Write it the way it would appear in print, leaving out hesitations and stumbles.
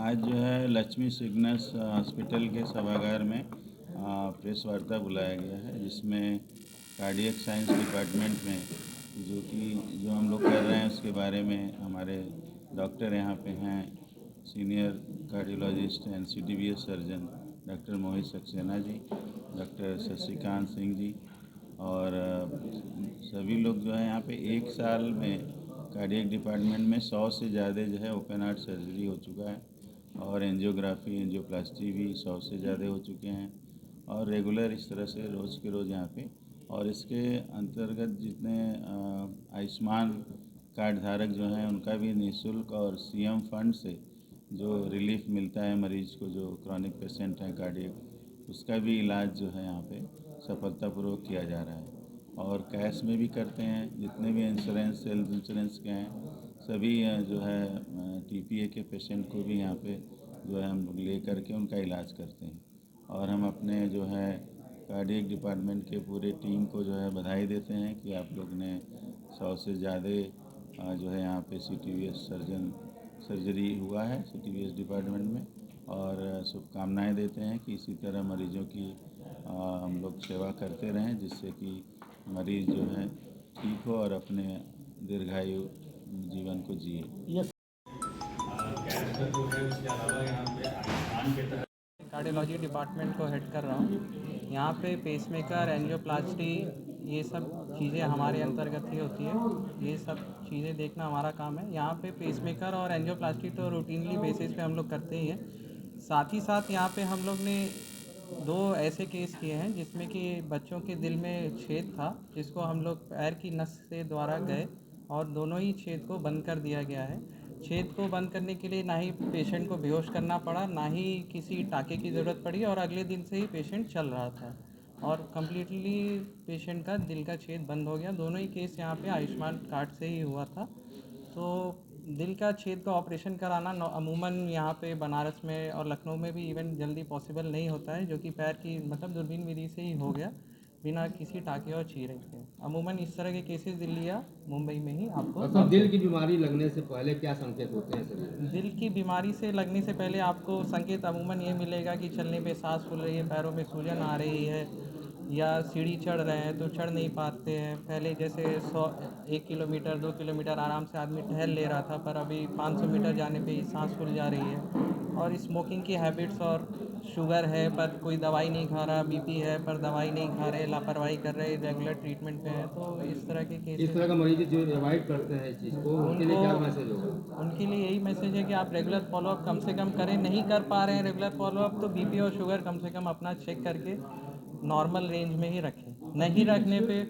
आज जो है लक्ष्मी सिग्नस हॉस्पिटल के सभागार में प्रेस वार्ता बुलाया गया है, जिसमें कार्डियक साइंस डिपार्टमेंट में जो हम लोग कर रहे हैं उसके बारे में हमारे डॉक्टर यहाँ पे हैं, senior cardiologist and CTBS surgeon doctor Mohit Saxena ji, doctor Shashikant Singh ji और सभी लोग जो है यहाँ पे एक साल में कार्डियक डिपार्टमेंट में 100 से ज़्यादा जो है ओपन हार्ट सर्जरी हो चुका है और एंजियोग्राफी एंजियोप्लास्टी भी 100 से ज़्यादा हो चुके हैं और रेगुलर इस तरह से रोज़ के रोज़ यहाँ पे। और इसके अंतर्गत जितने आयुष्मान कार्ड धारक जो हैं उनका भी निःशुल्क और CM फंड से जो रिलीफ मिलता है मरीज़ को जो क्रॉनिक पेशेंट हैं कार्डियक, उसका भी इलाज जो है यहाँ पे सफलतापूर्वक किया जा रहा है। और कैश में भी करते हैं, जितने भी इंश्योरेंस हेल्थ इंश्योरेंस के हैं सभी जो है TPA के पेशेंट को भी यहाँ पे जो है हम लोग ले करके उनका इलाज करते हैं। और हम अपने जो है कार्डियक डिपार्टमेंट के पूरे टीम को जो है बधाई देते हैं कि आप लोग ने 100 से ज़्यादा जो है यहाँ पे CTBS सर्जरी हुआ है CTBS डिपार्टमेंट में। और शुभकामनाएं देते हैं कि इसी तरह मरीजों की हम लोग सेवा करते रहें, जिससे कि मरीज़ जो है ठीक हो और अपने दीर्घायु जीवन को जिए। कैंसर जो है उसके अलावा यहाँ पे आयुष्मान के तहत कार्डियोलॉजी डिपार्टमेंट को हेड कर रहा हूँ। यहाँ पे पेसमेकर एंजियोप्लास्टी ये सब चीज़ें हमारे अंतर्गत ही होती है। ये सब चीज़ें देखना हमारा काम है। यहाँ पे पेसमेकर और एंजियोप्लास्टी तो रूटीनली बेसिस पे हम लोग करते ही हैं। साथ ही साथ यहाँ पे हम लोग ने 2 ऐसे केस किए हैं जिसमें कि बच्चों के दिल में छेद था, जिसको हम लोग पैर की नस से द्वारा गए और दोनों ही छेद को बंद कर दिया गया है। छेद को बंद करने के लिए ना ही पेशेंट को बेहोश करना पड़ा, ना ही किसी टाँके की ज़रूरत पड़ी और अगले दिन से ही पेशेंट चल रहा था और कम्प्लीटली पेशेंट का दिल का छेद बंद हो गया। दोनों ही केस यहाँ पे आयुष्मान कार्ड से ही हुआ था। तो दिल का छेद का ऑपरेशन कराना अमूमन यहाँ पे बनारस में और लखनऊ में भी इवन जल्दी पॉसिबल नहीं होता है, जो कि पैर की मतलब दूरबीन विधि से ही हो गया बिना किसी टाँके और चीरे के। अमूमन इस तरह के केसेस दिल्ली या मुंबई में ही आपको मतलब दिल की बीमारी लगने से पहले क्या संकेत होते हैं शरीर? दिल की बीमारी से लगने से पहले आपको संकेत अमूमन ये मिलेगा कि चलने पे सांस फूल रही है, पैरों में सूजन आ रही है या सीढ़ी चढ़ रहे हैं तो चढ़ नहीं पाते हैं। पहले जैसे 1 किलोमीटर 2 किलोमीटर आराम से आदमी टहल ले रहा था, पर अभी 500 मीटर जाने पे ही सांस फूल जा रही है। और स्मोकिंग की हैबिट्स और शुगर है पर कोई दवाई नहीं खा रहा, BP है पर दवाई नहीं खा रहे, लापरवाही कर रहे, रेगुलर ट्रीटमेंट पे है। तो इस तरह के केसेस, इस तरह का मरीज जो अवॉइड करते हैं इस चीज़ को, उनके लिए क्या मैसेज होगा? उनके लिए यही मैसेज है कि आप रेगुलर फॉलोअप कम से कम करें। नहीं कर पा रहे हैं रेगुलर फॉलोअप तो BP और शुगर कम से कम अपना चेक करके नॉर्मल रेंज में ही रखें। नहीं रखने पे